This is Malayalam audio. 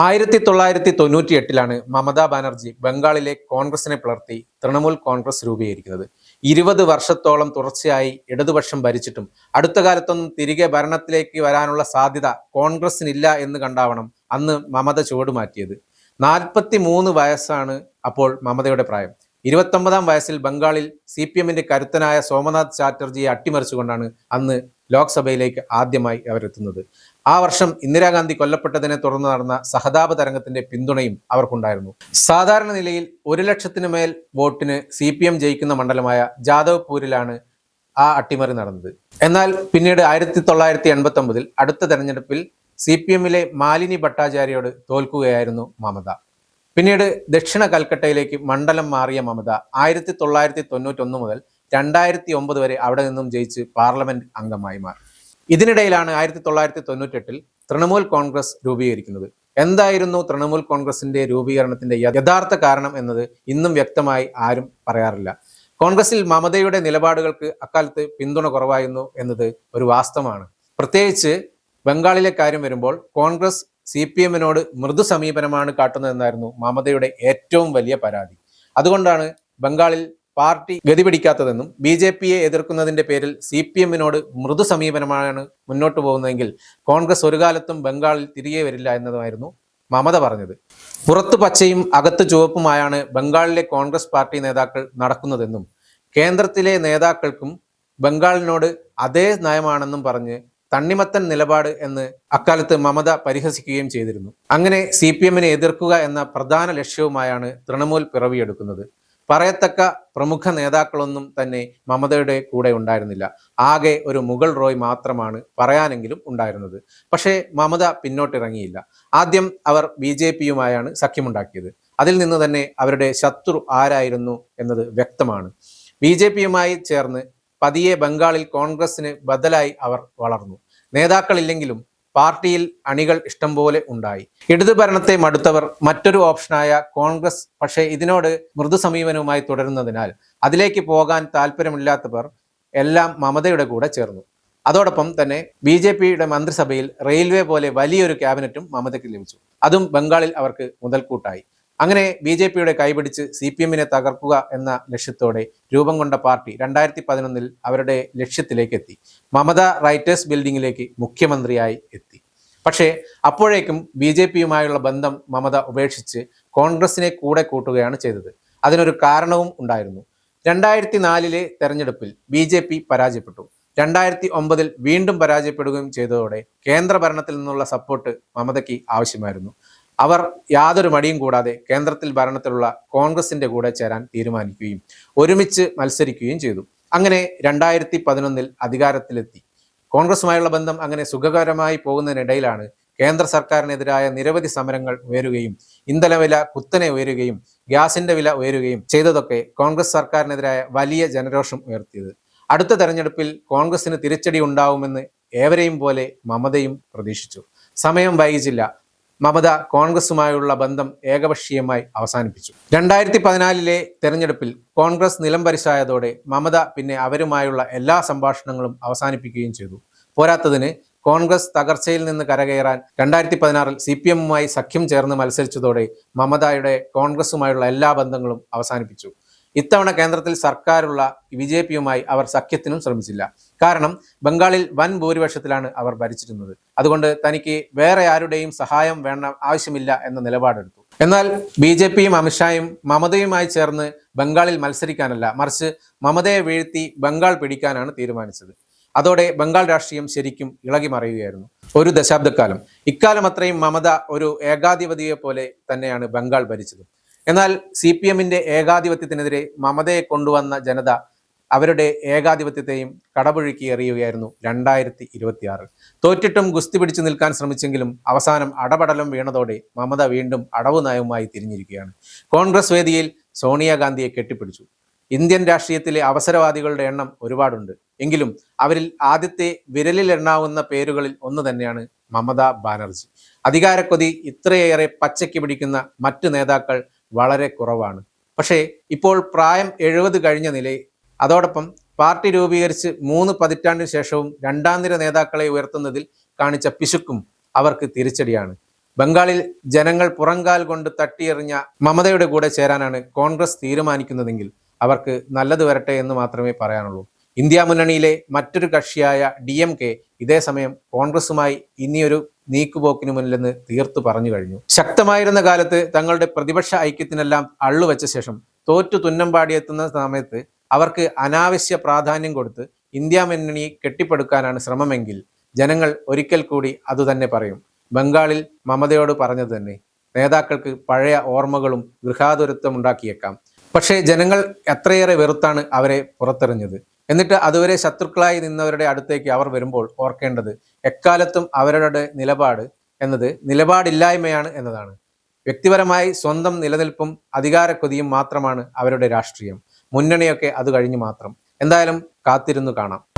1998 മമതാ ബാനർജി ബംഗാളിലെ കോൺഗ്രസിനെ പിളർത്തി തൃണമൂൽ കോൺഗ്രസ് രൂപീകരിക്കുന്നത്. 20 വർഷത്തോളം തുടർച്ചയായി ഇടതുപക്ഷം ഭരിച്ചിട്ടും അടുത്ത കാലത്തൊന്നും തിരികെ ഭരണത്തിലേക്ക് വരാനുള്ള സാധ്യത കോൺഗ്രസിനില്ല എന്ന് കണ്ടാവണം അന്ന് മമത ചുവടുമാറ്റിയത്. 43 വയസ്സാണ് അപ്പോൾ മമതയുടെ പ്രായം. 29-ാം വയസ്സിൽ ബംഗാളിൽ CPM-ന്റെ കരുത്തനായ സോമനാഥ് ചാറ്റർജിയെ അട്ടിമറിച്ചുകൊണ്ടാണ് അന്ന് ലോക്സഭയിലേക്ക് ആദ്യമായി അവരെത്തുന്നത്. ആ വർഷം ഇന്ദിരാഗാന്ധി കൊല്ലപ്പെട്ടതിനെ തുടർന്ന് നടന്ന സഹതാപ തരംഗത്തിന്റെ പിന്തുണയും അവർക്കുണ്ടായിരുന്നു. സാധാരണ നിലയിൽ 1 ലക്ഷത്തിന് മേൽ വോട്ടിന് CPM ജയിക്കുന്ന മണ്ഡലമായ ജാദവ്പൂരിലാണ് ആ അട്ടിമറി നടന്നത്. എന്നാൽ പിന്നീട് 1989 അടുത്ത തെരഞ്ഞെടുപ്പിൽ CPM-ലെ മാലിനി ഭട്ടാചാര്യയോട് തോൽക്കുകയായിരുന്നു മമത. പിന്നീട് ദക്ഷിണ കൽക്കട്ടയിലേക്ക് മണ്ഡലം മാറിയ മമത 1991 മുതൽ 2009 വരെ അവിടെ നിന്നും ജയിച്ച് പാർലമെന്റ് അംഗമായി മാറി. ഇതിനിടയിലാണ് 1998 തൃണമൂൽ കോൺഗ്രസ് രൂപീകരിക്കുന്നത്. എന്തായിരുന്നു തൃണമൂൽ കോൺഗ്രസിന്റെ രൂപീകരണത്തിന്റെ യഥാർത്ഥ കാരണം എന്നത് ഇന്നും വ്യക്തമായി ആരും പറയാറില്ല. കോൺഗ്രസിൽ മമതയുടെ നിലപാടുകൾക്ക് അക്കാലത്ത് പിന്തുണ കുറവായിരുന്നു എന്നത് ഒരു വാസ്തവമാണ്. പ്രത്യേകിച്ച് ബംഗാളിലെ കാര്യം വരുമ്പോൾ കോൺഗ്രസ് CPM-നോട് മൃദു സമീപനമാണ് കാട്ടുന്നതെന്നായിരുന്നു മമതയുടെ ഏറ്റവും വലിയ പരാതി. അതുകൊണ്ടാണ് ബംഗാളിൽ പാർട്ടി ഗതി പിടിക്കാത്തതെന്നും BJP-യെ എതിർക്കുന്നതിന്റെ പേരിൽ CPM-നോട് മൃദു സമീപനമാണ് മുന്നോട്ട് പോകുന്നതെങ്കിൽ കോൺഗ്രസ് ഒരു കാലത്തും ബംഗാളിൽ തിരികെ വരില്ല എന്നതുമായിരുന്നു മമത പറഞ്ഞത്. പുറത്തു പച്ചയും അകത്ത് ചുവപ്പുമായാണ് ബംഗാളിലെ കോൺഗ്രസ് പാർട്ടി നേതാക്കൾ നടക്കുന്നതെന്നും കേന്ദ്രത്തിലെ നേതാക്കൾക്കും ബംഗാളിനോട് അതേ നയമാണെന്നും പറഞ്ഞ് തണ്ണിമത്തൻ നിലപാട് എന്ന് അക്കാലത്ത് മമത പരിഹസിക്കുകയും ചെയ്തിരുന്നു. അങ്ങനെ CPM-നെ എതിർക്കുക എന്ന പ്രധാന ലക്ഷ്യവുമായാണ് തൃണമൂൽ പിറവിയെടുക്കുന്നത്. പറയത്തക്ക പ്രമുഖ നേതാക്കളൊന്നും തന്നെ മമതയുടെ കൂടെ ഉണ്ടായിരുന്നില്ല. ആകെ ഒരു മുഗൾ റോയ് മാത്രമാണ് പറയാനെങ്കിലും ഉണ്ടായിരുന്നത്. പക്ഷേ മമത പിന്നോട്ടിറങ്ങിയില്ല. ആദ്യം അവർ BJP-യുമായാണ് സഖ്യമുണ്ടാക്കിയത്. അതിൽ നിന്ന് തന്നെ അവരുടെ ശത്രു ആരായിരുന്നു എന്നത് വ്യക്തമാണ്. BJP-യുമായി ചേർന്ന് പതിയെ ബംഗാളിൽ കോൺഗ്രസിന് ബദലായി അവർ വളർന്നു. നേതാക്കളില്ലെങ്കിലും പാർട്ടിയിൽ അണികൾ ഇഷ്ടം പോലെ ഉണ്ടായി. ഇടതു ഭരണത്തെ മടുത്തവർ മറ്റൊരു ഓപ്ഷനായ കോൺഗ്രസ് പക്ഷേ ഇതിനോട് മൃദു സമീപനവുമായി തുടരുന്നതിനാൽ അതിലേക്ക് പോകാൻ താല്പര്യമില്ലാത്തവർ എല്ലാം മമതയുടെ കൂടെ ചേർന്നു. അതോടൊപ്പം തന്നെ BJP-യുടെ മന്ത്രിസഭയിൽ റെയിൽവേ പോലെ വലിയൊരു ക്യാബിനറ്റും മമതയ്ക്ക് ലഭിച്ചു. അതും ബംഗാളിൽ അവർക്ക് മുതൽക്കൂട്ടായി. അങ്ങനെ BJP-യുടെ കൈപിടിച്ച് CPM-നെ തകർക്കുക എന്ന ലക്ഷ്യത്തോടെ രൂപം കൊണ്ട പാർട്ടി 2011 അവരുടെ ലക്ഷ്യത്തിലേക്ക് എത്തി. മമത റൈറ്റേഴ്സ് ബിൽഡിങ്ങിലേക്ക് മുഖ്യമന്ത്രിയായി എത്തി. പക്ഷേ അപ്പോഴേക്കും BJP-യുമായുള്ള ബന്ധം മമത ഉപേക്ഷിച്ച് കോൺഗ്രസിനെ കൂടെ കൂട്ടുകയാണ് ചെയ്തത്. അതിനൊരു കാരണവും ഉണ്ടായിരുന്നു. 2004 തെരഞ്ഞെടുപ്പിൽ BJP പരാജയപ്പെട്ടു. 2009 വീണ്ടും പരാജയപ്പെടുകയും ചെയ്തതോടെ കേന്ദ്ര ഭരണത്തിൽ നിന്നുള്ള സപ്പോർട്ട് മമതയ്ക്ക് ആവശ്യമായിരുന്നു. അവർ യാതൊരു മടിയും കൂടാതെ കേന്ദ്രത്തിൽ ഭരണത്തിലുള്ള കോൺഗ്രസിന്റെ കൂടെ ചേരാൻ തീരുമാനിക്കുകയും ഒരുമിച്ച് മത്സരിക്കുകയും ചെയ്തു. അങ്ങനെ 2011 അധികാരത്തിലെത്തി. കോൺഗ്രസുമായുള്ള ബന്ധം അങ്ങനെ സുഖകരമായി പോകുന്നതിനിടയിലാണ് കേന്ദ്ര സർക്കാരിനെതിരായ നിരവധി സമരങ്ങൾ ഉയരുകയും ഇന്ധനവില കുത്തനെ ഉയരുകയും ഗ്യാസിന്റെ വില ഉയരുകയും ചെയ്തതൊക്കെ കോൺഗ്രസ് സർക്കാരിനെതിരായ വലിയ ജനരോഷം ഉയർത്തിയത്. അടുത്ത തെരഞ്ഞെടുപ്പിൽ കോൺഗ്രസിന് തിരിച്ചടി ഉണ്ടാവുമെന്ന് ഏവരെയും പോലെ മമതയും പ്രതീക്ഷിച്ചു. സമയം വൈകിച്ചില്ല. മമത കോൺഗ്രസുമായുള്ള ബന്ധം ഏകപക്ഷീയമായി അവസാനിപ്പിച്ചു. 2014 തെരഞ്ഞെടുപ്പിൽ കോൺഗ്രസ് നിലംപരിശായതോടെ മമത പിന്നെ അവരുമായുള്ള എല്ലാ സംഭാഷണങ്ങളും അവസാനിപ്പിക്കുകയും ചെയ്തു. പോരാത്തതിന് കോൺഗ്രസ് തകർച്ചയിൽ നിന്ന് കരകയറാൻ 2016 CPM-യുമായി സഖ്യം ചേർന്ന് മത്സരിച്ചതോടെ മമതയുടെ കോൺഗ്രസുമായുള്ള എല്ലാ ബന്ധങ്ങളും അവസാനിപ്പിച്ചു. ഇത്തവണ കേന്ദ്രത്തിൽ സർക്കാരുള്ള BJP-യുമായി അവർ സഖ്യത്തിനും ശ്രമിച്ചില്ല. കാരണം ബംഗാളിൽ വൻ ഭൂരിപക്ഷത്തിലാണ് അവർ ഭരിച്ചിരുന്നത്. അതുകൊണ്ട് തനിക്ക് വേറെ ആരുടെയും സഹായം വേണ്ട ആവശ്യമില്ല എന്ന നിലപാടെടുത്തു. എന്നാൽ BJP-യും അമിത്ഷായും മമതയുമായി ചേർന്ന് ബംഗാളിൽ മത്സരിക്കാനല്ല, മറിച്ച് മമതയെ വീഴ്ത്തി ബംഗാൾ പിടിക്കാനാണ് തീരുമാനിച്ചത്. അതോടെ ബംഗാൾ രാഷ്ട്രീയം ശരിക്കും ഇളകി മറിയുകയായിരുന്നു. ഒരു ദശാബ്ദക്കാലം. ഇക്കാലം അത്രയും മമത ഒരു ഏകാധിപതിയെ പോലെ തന്നെയാണ് ബംഗാൾ ഭരിച്ചത്. എന്നാൽ CPM-ന്റെ ഏകാധിപത്യത്തിനെതിരെ മമതയെ കൊണ്ടുവന്ന ജനത അവരുടെ ഏകാധിപത്യത്തെയും കടപുഴക്കി എറിയുകയായിരുന്നു 2026. തോറ്റിട്ടും ഗുസ്തി പിടിച്ചു നിൽക്കാൻ ശ്രമിച്ചെങ്കിലും അവസാനം അടപടലം വീണതോടെ മമത വീണ്ടും അടവു നയവുമായി തിരിഞ്ഞിരിക്കുകയാണ്. കോൺഗ്രസ് വേദിയിൽ സോണിയാഗാന്ധിയെ കെട്ടിപ്പിടിച്ചു. ഇന്ത്യൻ രാഷ്ട്രീയത്തിലെ അവസരവാദികളുടെ എണ്ണം ഒരുപാടുണ്ട്. എങ്കിലും അവരിൽ ആദ്യത്തെ വിരലിലെണ്ണാവുന്ന പേരുകളിൽ ഒന്ന് തന്നെയാണ് മമതാ ബാനർജി. അധികാരക്കൊതി ഇത്രയേറെ പച്ചയ്ക്ക് പിടിക്കുന്ന മറ്റു നേതാക്കൾ വളരെ കുറവാണ്. പക്ഷേ ഇപ്പോൾ പ്രായം 70 കഴിഞ്ഞ നിലയിൽ അതോടൊപ്പം പാർട്ടി രൂപീകരിച്ച് 3 പതിറ്റാണ്ടിന് ശേഷവും രണ്ടാം നിര നേതാക്കളെ ഉയർത്തുന്നതിൽ കാണിച്ച പിശുക്കും അവർക്ക് തിരിച്ചടിയാണ്. ബംഗാളിൽ ജനങ്ങൾ പുറങ്കാൽ കൊണ്ട് തട്ടിയെറിഞ്ഞ മമതയുടെ കൂടെ ചേരാനാണ് കോൺഗ്രസ് തീരുമാനിക്കുന്നതെങ്കിൽ അവർക്ക് നല്ലത് വരട്ടെ എന്ന് മാത്രമേ പറയാനുള്ളൂ. ഇന്ത്യ മുന്നണിയിലെ മറ്റൊരു കക്ഷിയായ DMK ഇതേ സമയം കോൺഗ്രസുമായി ഇനിയൊരു നീക്കുപോക്കിന് മുന്നിലെന്ന് തീർത്തു പറഞ്ഞു കഴിഞ്ഞു. ശക്തമായിരുന്ന കാലത്ത് തങ്ങളുടെ പ്രതിപക്ഷ ഐക്യത്തിനെല്ലാം അള്ളുവെച്ച ശേഷം തോറ്റു തുന്നം പാടിയെത്തുന്ന സമയത്ത് അവർക്ക് അനാവശ്യ പ്രാധാന്യം കൊടുത്ത് ഇന്ത്യ മുന്നണി കെട്ടിപ്പടുക്കാനാണ് ശ്രമമെങ്കിൽ ജനങ്ങൾ ഒരിക്കൽ കൂടി അതുതന്നെ പറയും. ബംഗാളിൽ മമതയോട് പറഞ്ഞത് തന്നെ. നേതാക്കൾക്ക് പഴയ ഓർമ്മകളും ഗൃഹാതുരത്വം ഉണ്ടാക്കിയേക്കാം. പക്ഷേ ജനങ്ങൾ എത്രയേറെ വെറുത്താണ് അവരെ പുറത്തെറിഞ്ഞത്. എന്നിട്ട് അതുവരെ ശത്രുക്കളായി നിന്നവരുടെ അടുത്തേക്ക് അവർ വരുമ്പോൾ ഓർക്കേണ്ടത് എക്കാലത്തും അവരുടെ നിലപാട് എന്നത് നിലപാടില്ലായ്മയാണ് എന്നതാണ്. വ്യക്തിപരമായി സ്വന്തം നിലനിൽപ്പും അധികാരക്കൊതിയും മാത്രമാണ് അവരുടെ രാഷ്ട്രീയം. മുന്നണിയൊക്കെ അത് കഴിഞ്ഞു മാത്രം. എന്തായാലും കാത്തിരുന്നു കാണാം.